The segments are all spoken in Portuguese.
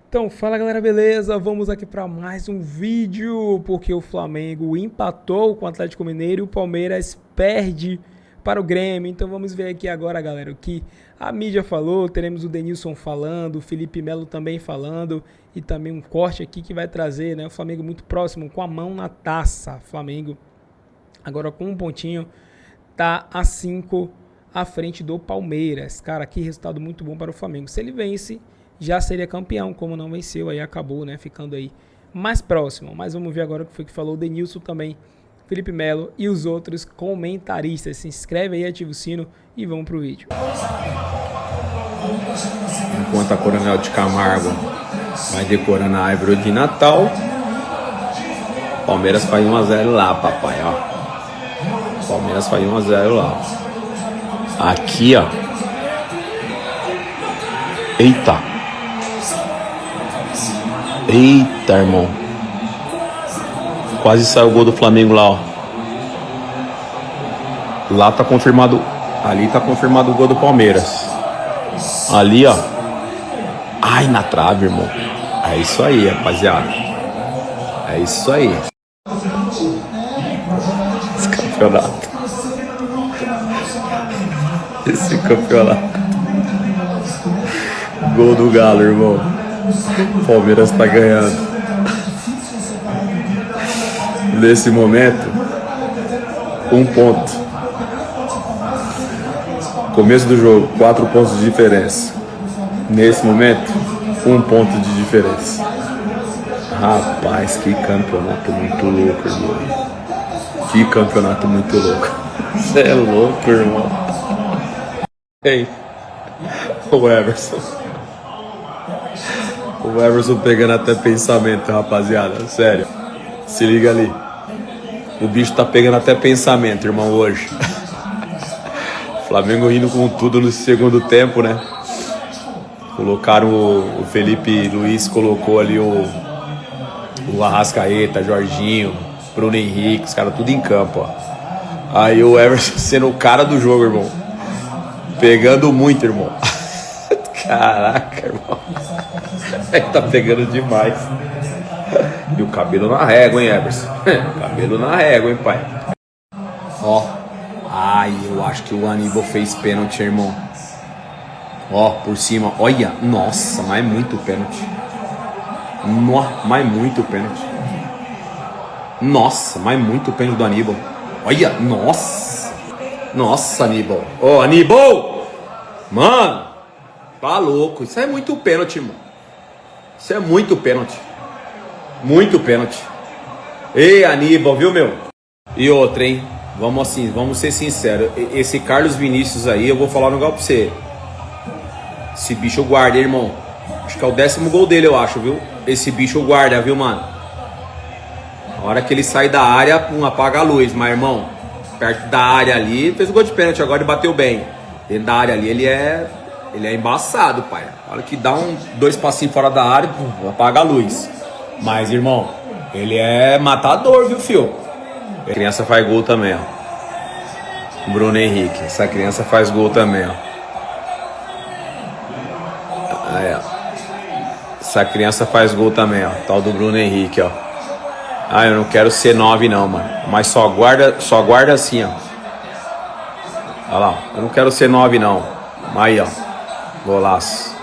Então, fala galera, beleza? Vamos aqui para mais um vídeo, porque o Flamengo empatou com o Atlético Mineiro e o Palmeiras perde para o Grêmio. Então vamos ver aqui agora, galera, o que a mídia falou. Teremos o Denilson falando, o Felipe Melo também falando e também um corte aqui que vai trazer, né, o Flamengo muito próximo, com a mão na taça. Flamengo agora com um pontinho, tá a 5 à frente do Palmeiras. Cara, que resultado muito bom para o Flamengo. Se ele vence, já seria campeão, como não venceu, aí acabou, né, ficando aí mais próximo. Mas vamos ver agora o que foi que falou o Denilson também, Felipe Melo e os outros comentaristas. Se inscreve aí, ativa o sino e vamos pro vídeo. Enquanto a Coronel de Camargo vai decorando a árvore de Natal, Palmeiras faz 1-0 lá, papai, ó. Palmeiras faz 1-0 lá. Aqui, ó. Eita. Eita, irmão. Quase saiu o gol do Flamengo lá, ó. Lá tá confirmado. Ali tá confirmado o gol do Palmeiras. Ali, ó. Ai, na trave, irmão. É isso aí, rapaziada. É isso aí. Esse campeonato. Esse campeonato. Gol do Galo, irmão. Palmeiras tá ganhando. Nesse momento, 1 ponto. Começo do jogo, 4 pontos de diferença. Nesse momento, 1 ponto de diferença. Rapaz, que campeonato muito louco, irmão. Que campeonato muito louco. Você é louco, irmão. Ei, o Everson. O Everson pegando até pensamento, rapaziada. Sério. Se liga ali. O bicho tá pegando até pensamento, irmão, hoje. Flamengo indo com tudo no segundo tempo, né? Colocaram o Felipe Luiz, colocou ali o Arrascaeta, Jorginho, Bruno Henrique, os caras tudo em campo, ó. Aí o Everson sendo o cara do jogo, irmão. Pegando muito, irmão. Caraca, irmão. Ele tá pegando demais. E o cabelo na régua, hein, Everson? Cabelo na régua, hein, pai? Ó. Ai, eu acho que o Aníbal fez pênalti, irmão. Ó, por cima. Olha. Nossa, mas é muito pênalti. Mas muito pênalti. Nossa, mas muito pênalti do Aníbal. Olha. Nossa. Nossa, Aníbal. Ó, Aníbal! Mano. Tá louco. Isso é muito pênalti, irmão. Isso é muito pênalti. Muito pênalti. Ei, Aníbal, viu, meu? E outra, hein? Vamos assim, vamos ser sinceros. Esse Carlos Vinícius aí, eu vou falar um negócio pra você. Esse bicho guarda, irmão. Acho que é o 10º gol dele, eu acho, viu? Esse bicho guarda, viu, mano? A hora que ele sai da área, pum, apaga a luz. Mas, irmão, perto da área ali, fez o gol de pênalti, agora ele bateu bem. Dentro da área ali, ele é embaçado, pai. A hora que dá 2 passinhos fora da área, pum, apaga a luz. Mas, irmão, ele é matador, viu, fio? A criança faz gol também, ó. Bruno Henrique. Essa criança faz gol também, ó. Aí, ó. Essa criança faz gol também, ó. Tal do Bruno Henrique, ó. Ah, eu não quero ser 9 não, mano. Mas só guarda assim, ó. Olha lá, eu não quero ser 9 não. Aí, ó. Golaço.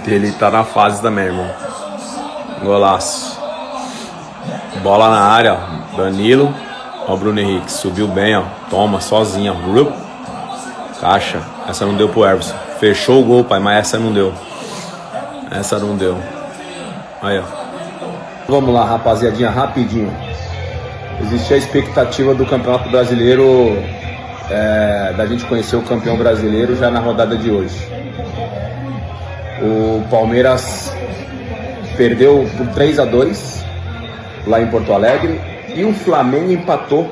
Ele tá na fase também, irmão. Golaço. Bola na área, ó. Danilo. Ó o Bruno Henrique. Subiu bem, ó. Toma, sozinho, ó. Caixa. Essa não deu pro Everson. Fechou o gol, pai, mas essa não deu. Essa não deu. Aí, ó. Vamos lá, rapaziadinha, rapidinho. Existia a expectativa do Campeonato Brasileiro, da gente conhecer o campeão brasileiro já na rodada de hoje. O Palmeiras perdeu por 3-2 lá em Porto Alegre e o Flamengo empatou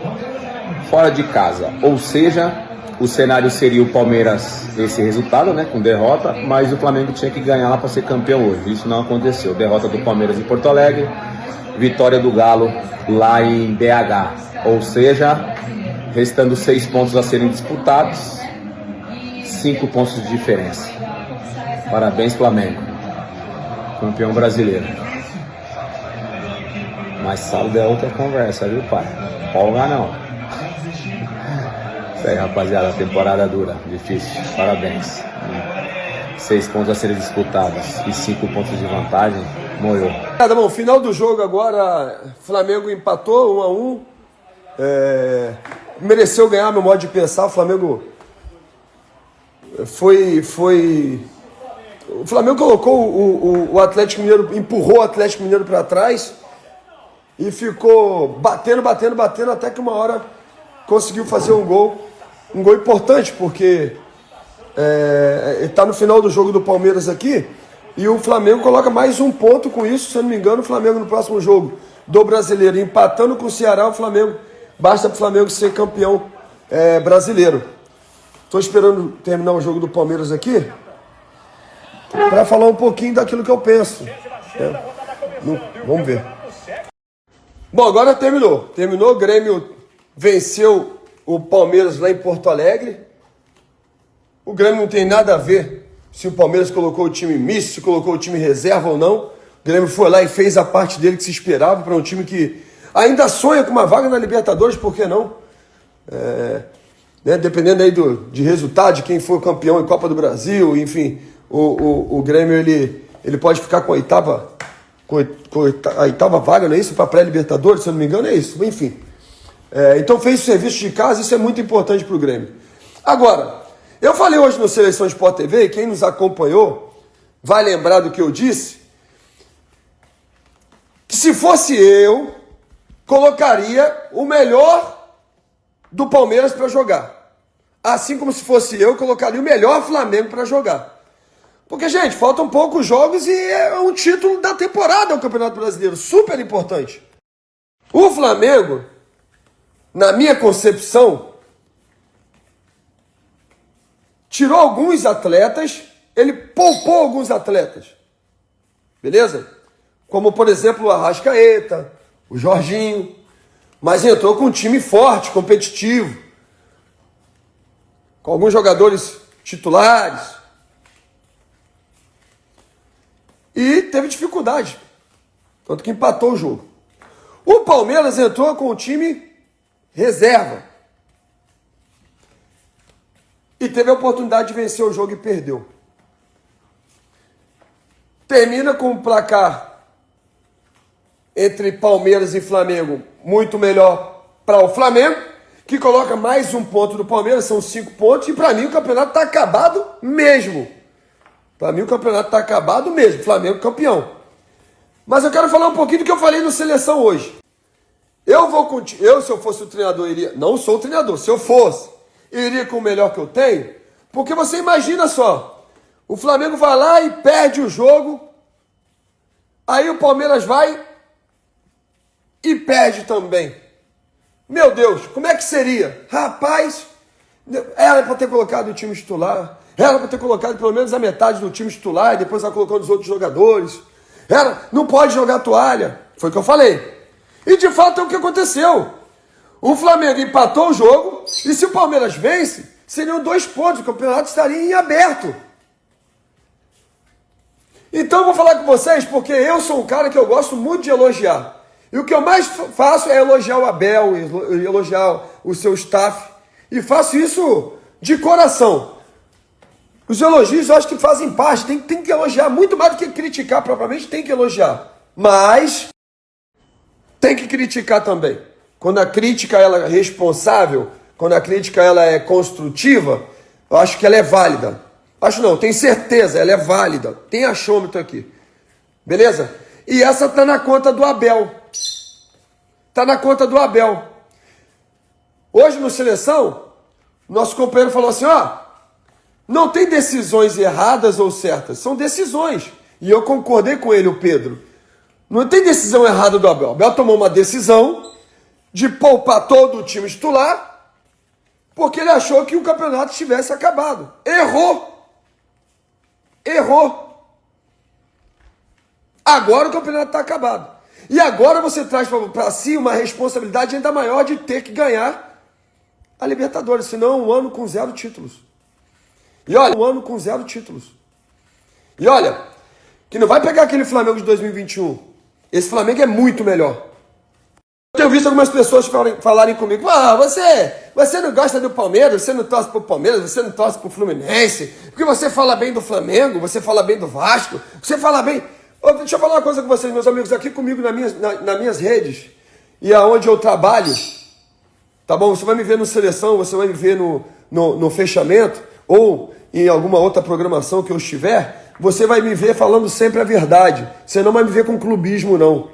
fora de casa. Ou seja, o cenário seria o Palmeiras, esse resultado, né, com derrota, mas o Flamengo tinha que ganhar lá para ser campeão hoje. Isso não aconteceu. Derrota do Palmeiras em Porto Alegre, vitória do Galo lá em BH. Ou seja, restando 6 pontos a serem disputados, 5 pontos de diferença. Parabéns, Flamengo. campeão brasileiro. Mas sábado é outra conversa, viu, pai? Folga não. Isso aí, rapaziada, temporada dura, difícil, parabéns. 6 pontos a serem disputados e 5 pontos de vantagem, morreu. Bom, final do jogo agora, Flamengo empatou 1-1. Mereceu ganhar, meu modo de pensar. O Flamengo o Flamengo colocou o Atlético Mineiro, empurrou o Atlético Mineiro para trás e ficou batendo até que uma hora conseguiu fazer um gol importante, porque está no final do jogo do Palmeiras aqui, e o Flamengo coloca mais um ponto com isso. Se eu não me engano, o Flamengo no próximo jogo do Brasileiro, empatando com o Ceará, basta para o Flamengo ser campeão brasileiro. Estou esperando terminar o jogo do Palmeiras aqui para falar um pouquinho daquilo que eu penso. Vamos ver. Bom, agora terminou. O Grêmio venceu o Palmeiras lá em Porto Alegre. O Grêmio não tem nada a ver se o Palmeiras colocou o time misto, se colocou o time reserva ou não. O Grêmio foi lá e fez a parte dele que se esperava para um time que ainda sonha com uma vaga na Libertadores, por que não? Dependendo aí de resultado, de quem for campeão em Copa do Brasil, enfim, o Grêmio ele pode ficar com a oitava vaga, não é isso? Para pré-Libertadores, se eu não me engano, é isso. Enfim. Então fez o serviço de casa, isso é muito importante para o Grêmio. Agora, eu falei hoje no Seleção Sport TV, quem nos acompanhou vai lembrar do que eu disse, que se fosse eu, colocaria o melhor do Palmeiras para jogar. Assim como se fosse eu, colocaria o melhor Flamengo para jogar. Porque, gente, faltam poucos jogos e é um título da temporada, o Campeonato Brasileiro, super importante. O Flamengo, na minha concepção, tirou alguns atletas, ele poupou alguns atletas, beleza? Como, por exemplo, o Arrascaeta, o Jorginho, mas entrou com um time forte, competitivo, com alguns jogadores titulares, e teve dificuldade, tanto que empatou o jogo. O Palmeiras entrou com o time reserva e teve a oportunidade de vencer o jogo e perdeu. Termina com um placar entre Palmeiras e Flamengo muito melhor para o Flamengo, que coloca mais um ponto do Palmeiras, são 5 pontos, e para mim o campeonato está acabado mesmo. Flamengo campeão. Mas eu quero falar um pouquinho do que eu falei no Seleção hoje. Se eu fosse o treinador, iria... Não sou o treinador, se eu fosse, eu iria com o melhor que eu tenho, porque você imagina só, o Flamengo vai lá e perde o jogo, aí o Palmeiras vai e perde também. Meu Deus, como é que seria? Rapaz, era para ter colocado o time titular, era para ter colocado pelo menos a metade do time titular e depois vai colocando os outros jogadores. Não pode jogar toalha. Foi o que eu falei. E de fato é o que aconteceu. O Flamengo empatou o jogo e se o Palmeiras vence, seriam 2 pontos. O campeonato estaria em aberto. Então eu vou falar com vocês porque eu sou um cara que eu gosto muito de elogiar. E o que eu mais faço é elogiar o Abel, elogiar o seu staff. E faço isso de coração. Os elogios eu acho que fazem parte, tem que elogiar, muito mais do que criticar propriamente, tem que elogiar. Mas tem que criticar também. Quando a crítica ela é responsável, quando a crítica ela é construtiva, eu acho que ela é válida. Acho não, tenho certeza, ela é válida. Tem achômetro aqui. Beleza? E essa tá na conta do Abel. Hoje no Seleção, nosso companheiro falou assim, não tem decisões erradas ou certas, são decisões. E eu concordei com ele, o Pedro. Não tem decisão errada do Abel. O Abel tomou uma decisão de poupar todo o time titular porque ele achou que o campeonato tivesse acabado. Errou. Agora o campeonato está acabado. E agora você traz para si uma responsabilidade ainda maior de ter que ganhar a Libertadores, senão é um ano com 0 títulos. E olha, Que não vai pegar aquele Flamengo de 2021. Esse Flamengo é muito melhor. Eu tenho visto algumas pessoas falarem comigo, você não gosta do Palmeiras, você não torce pro Palmeiras, você não torce pro Fluminense, porque você fala bem do Flamengo, você fala bem do Vasco, você fala bem... Deixa eu falar uma coisa com vocês, meus amigos, aqui comigo nas minhas redes e aonde eu trabalho, tá bom? Você vai me ver no Seleção, você vai me ver no fechamento ou em alguma outra programação que eu estiver, você vai me ver falando sempre a verdade, você não vai me ver com clubismo, não.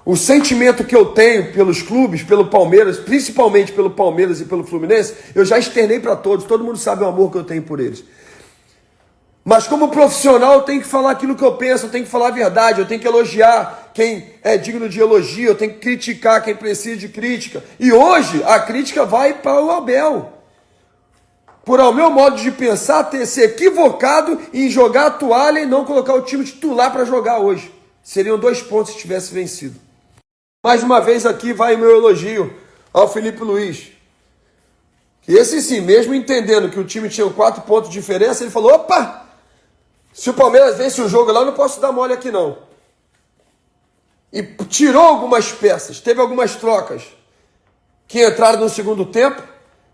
O sentimento que eu tenho pelos clubes, pelo Palmeiras, principalmente pelo Palmeiras e pelo Fluminense, eu já externei para todos, todo mundo sabe o amor que eu tenho por eles. Mas como profissional eu tenho que falar aquilo que eu penso, eu tenho que falar a verdade, eu tenho que elogiar quem é digno de elogio, eu tenho que criticar quem precisa de crítica. E hoje a crítica vai para o Abel. Por ao meu modo de pensar, ter se equivocado em jogar a toalha e não colocar o time titular para jogar hoje. Seriam 2 pontos se tivesse vencido. Mais uma vez aqui vai o meu elogio ao Felipe Luiz. E esse sim, mesmo entendendo que o time tinha 4 pontos de diferença, ele falou, opa, se o Palmeiras vence o jogo lá, eu não posso dar mole aqui não. E tirou algumas peças, teve algumas trocas que entraram no segundo tempo,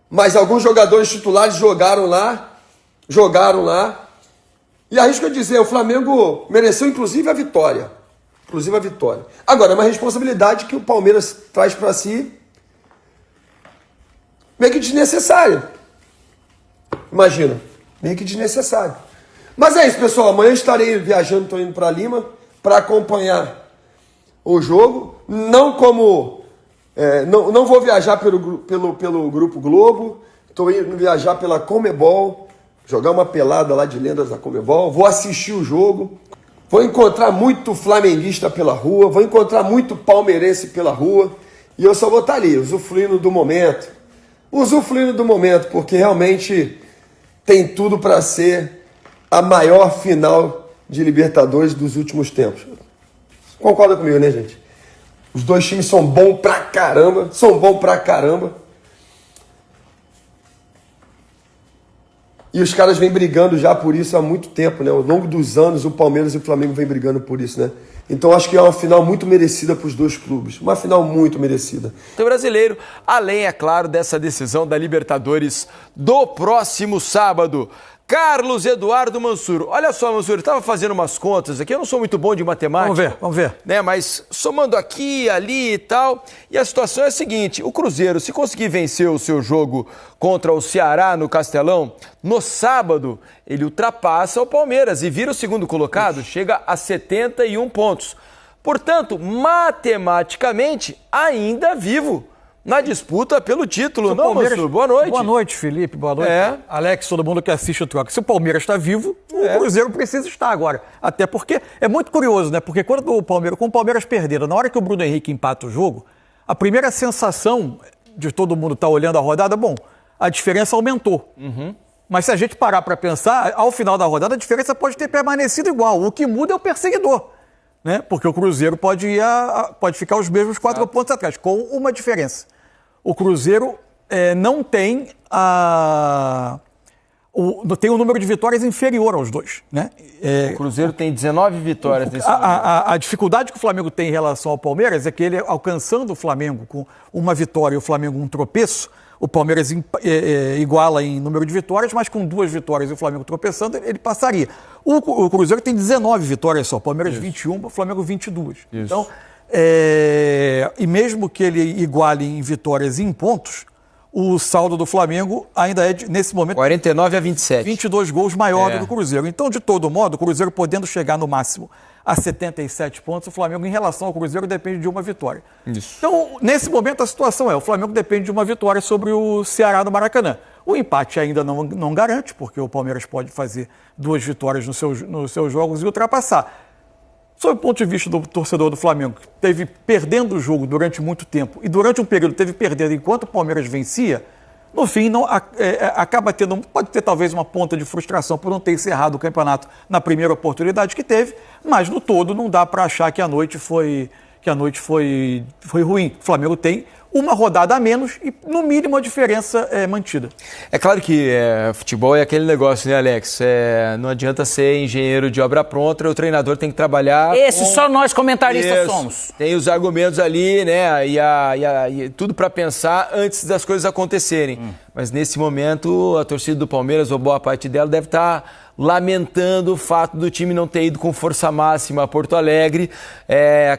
mas alguns jogadores titulares jogaram lá. E arrisco a dizer, o Flamengo mereceu inclusive a vitória. Agora, é uma responsabilidade que o Palmeiras traz para si meio que desnecessária. Imagina, meio que desnecessário. Mas é isso, pessoal. Amanhã estarei viajando, estou indo para Lima para acompanhar o jogo. Não vou viajar pelo Grupo Globo. Estou indo viajar pela Conmebol, jogar uma pelada lá de lendas da Conmebol. Vou assistir o jogo. Vou encontrar muito flamenguista pela rua. Vou encontrar muito palmeirense pela rua. E eu só vou estar ali, usufruindo do momento. Porque realmente tem tudo para ser a maior final de Libertadores dos últimos tempos. Concorda comigo, né, gente? Os dois times são bons pra caramba. E os caras vêm brigando já por isso há muito tempo, né? Ao longo dos anos, o Palmeiras e o Flamengo vêm brigando por isso, né? Então acho que é uma final muito merecida para os dois clubes. Uma final muito merecida. O brasileiro, além, é claro, dessa decisão da Libertadores do próximo sábado. Carlos Eduardo Mansur. Olha só, Mansur, eu estava fazendo umas contas aqui, eu não sou muito bom de matemática. Vamos ver. Né, mas somando aqui, ali e tal, e a situação é a seguinte, o Cruzeiro, se conseguir vencer o seu jogo contra o Ceará no Castelão, no sábado, ele ultrapassa o Palmeiras e vira o segundo colocado, chega a 71 pontos. Portanto, matematicamente, ainda vivo na disputa pelo título. Não, Mansur, boa noite. Boa noite, Felipe, boa noite. Alex, todo mundo que assiste o Troca. Se o Palmeiras está vivo, o Cruzeiro precisa estar agora. Até porque é muito curioso, né? Porque com o Palmeiras perdendo, na hora que o Bruno Henrique empata o jogo, a primeira sensação de todo mundo estar olhando a rodada, a diferença aumentou. Mas se a gente parar para pensar, ao final da rodada a diferença pode ter permanecido igual. O que muda é o perseguidor, né? Porque o Cruzeiro pode ficar os mesmos 4 pontos atrás, com uma diferença. O Cruzeiro não tem tem um número de vitórias inferior aos dois, né? O Cruzeiro tem 19 vitórias nesse momento. A dificuldade que o Flamengo tem em relação ao Palmeiras é que ele, alcançando o Flamengo com uma vitória e o Flamengo um tropeço, o Palmeiras iguala em número de vitórias, mas com 2 vitórias e o Flamengo tropeçando, ele passaria. O Cruzeiro tem 19 vitórias só, o Palmeiras 21, o Flamengo 22. Isso. Então, e mesmo que ele iguale em vitórias e em pontos, o saldo do Flamengo ainda é, nesse momento, 49-27. 22 gols maior do que o Cruzeiro. Então, de todo modo, o Cruzeiro podendo chegar no máximo a 77 pontos, o Flamengo, em relação ao Cruzeiro, depende de uma vitória. Isso. Então, nesse momento, a situação o Flamengo depende de uma vitória sobre o Ceará no Maracanã. O empate ainda não garante, porque o Palmeiras pode fazer 2 vitórias nos seus jogos e ultrapassar. Sob o ponto de vista do torcedor do Flamengo, que teve perdendo o jogo durante muito tempo e durante um período teve perdendo enquanto o Palmeiras vencia, no fim acaba pode ter talvez uma ponta de frustração por não ter encerrado o campeonato na primeira oportunidade que teve, mas no todo não dá para achar que a noite foi ruim. O Flamengo tem uma rodada a menos e, no mínimo, a diferença é mantida. É claro que futebol é aquele negócio, né, Alex? Não adianta ser engenheiro de obra pronta, o treinador tem que trabalhar. Só nós comentaristas somos. Tem os argumentos ali, né? E tudo para pensar antes das coisas acontecerem. Mas nesse momento, a torcida do Palmeiras, ou boa parte dela, deve estar lamentando o fato do time não ter ido com força máxima a Porto Alegre.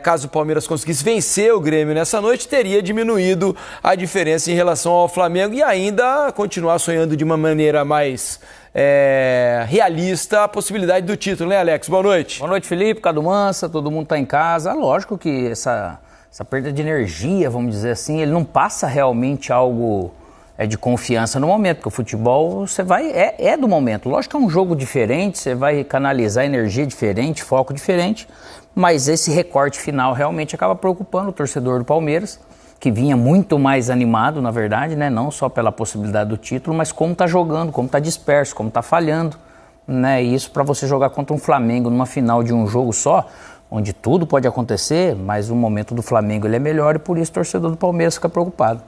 Caso o Palmeiras conseguisse vencer o Grêmio nessa noite, teria diminuído a diferença em relação ao Flamengo e ainda continuar sonhando de uma maneira mais realista a possibilidade do título, né, Alex? Boa noite. Boa noite, Felipe, Cadu Mansa, todo mundo está em casa. Lógico que essa perda de energia, vamos dizer assim, ele não passa realmente algo de confiança no momento, porque o futebol você vai do momento. Lógico que é um jogo diferente, você vai canalizar energia diferente, foco diferente, mas esse recorte final realmente acaba preocupando o torcedor do Palmeiras, que vinha muito mais animado, na verdade, né? Não só pela possibilidade do título, mas como está jogando, como está disperso, como está falhando, né? E isso para você jogar contra um Flamengo numa final de um jogo só, onde tudo pode acontecer, mas o momento do Flamengo ele é melhor e por isso o torcedor do Palmeiras fica preocupado.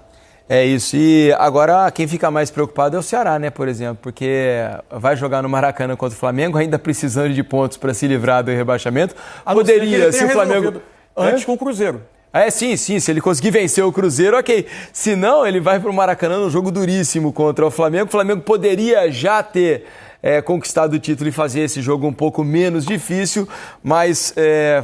É isso, e agora quem fica mais preocupado é o Ceará, né, por exemplo, porque vai jogar no Maracanã contra o Flamengo, ainda precisando de pontos para se livrar do rebaixamento. Poderia, se o Flamengo... Antes com o Cruzeiro. Sim, se ele conseguir vencer o Cruzeiro, ok. Se não, ele vai para o Maracanã num jogo duríssimo contra o Flamengo. O Flamengo poderia já ter conquistado o título e fazer esse jogo um pouco menos difícil, mas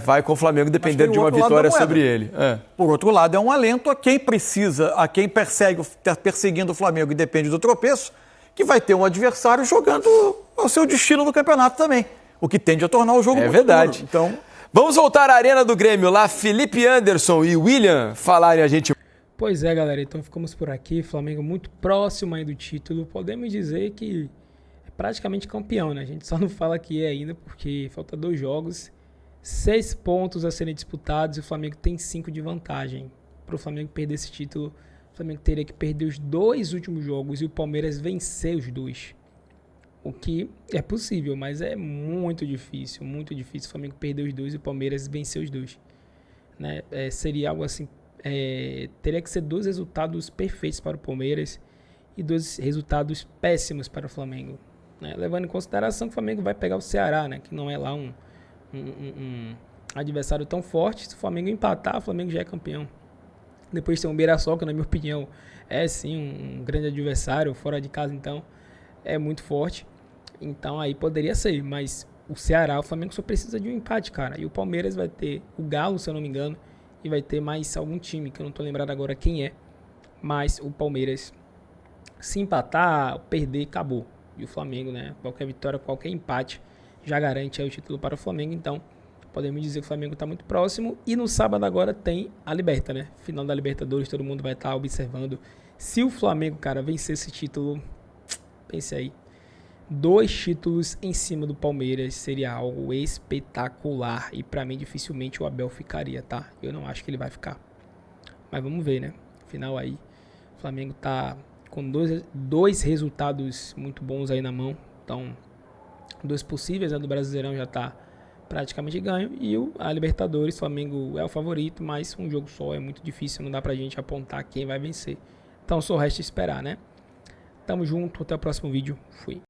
vai com o Flamengo dependendo de uma vitória sobre ele. Por outro lado, é um alento a quem precisa, a quem está perseguindo o Flamengo e depende do tropeço, que vai ter um adversário jogando o seu destino no campeonato também, o que tende a tornar o jogo muito verdade. duro. Então, vamos voltar à Arena do Grêmio, lá Felipe Anderson e William falarem a gente. Pois é, galera, então ficamos por aqui, Flamengo muito próximo aí do título, podemos dizer que praticamente campeão, né? A gente só não fala que ainda porque falta 2 jogos, 6 pontos a serem disputados e o Flamengo tem 5 de vantagem. Para o Flamengo perder esse título, o Flamengo teria que perder os 2 últimos jogos e o Palmeiras vencer os 2. O que é possível, mas é muito difícil o Flamengo perder os 2 e o Palmeiras vencer os 2. Né? Seria algo assim, teria que ser 2 resultados perfeitos para o Palmeiras e 2 resultados péssimos para o Flamengo. Levando em consideração que o Flamengo vai pegar o Ceará, né, que não é lá um adversário tão forte. Se o Flamengo empatar, o Flamengo já é campeão. Depois tem o Mirassol, que na minha opinião é sim um grande adversário, fora de casa então é muito forte. Então aí poderia ser, mas o Ceará, o Flamengo só precisa de um empate, cara. E o Palmeiras vai ter o Galo, se eu não me engano, e vai ter mais algum time, que eu não tô lembrado agora quem é. Mas o Palmeiras, se empatar, perder, acabou. E o Flamengo, né? Qualquer vitória, qualquer empate já garante aí o título para o Flamengo. Então, podemos dizer que o Flamengo está muito próximo. E no sábado agora tem a Liberta, né? Final da Libertadores, todo mundo vai estar observando. Se o Flamengo, cara, vencer esse título, pense aí, 2 títulos em cima do Palmeiras seria algo espetacular. E para mim, dificilmente o Abel ficaria, tá? Eu não acho que ele vai ficar. Mas vamos ver, né? Final aí, o Flamengo tá com 2 resultados muito bons aí na mão. Então, 2 possíveis, né, do Brasileirão já tá praticamente ganho. E a Libertadores, o Flamengo é o favorito, mas um jogo só é muito difícil, não dá pra gente apontar quem vai vencer. Então, só resta esperar, né? Tamo junto, até o próximo vídeo. Fui.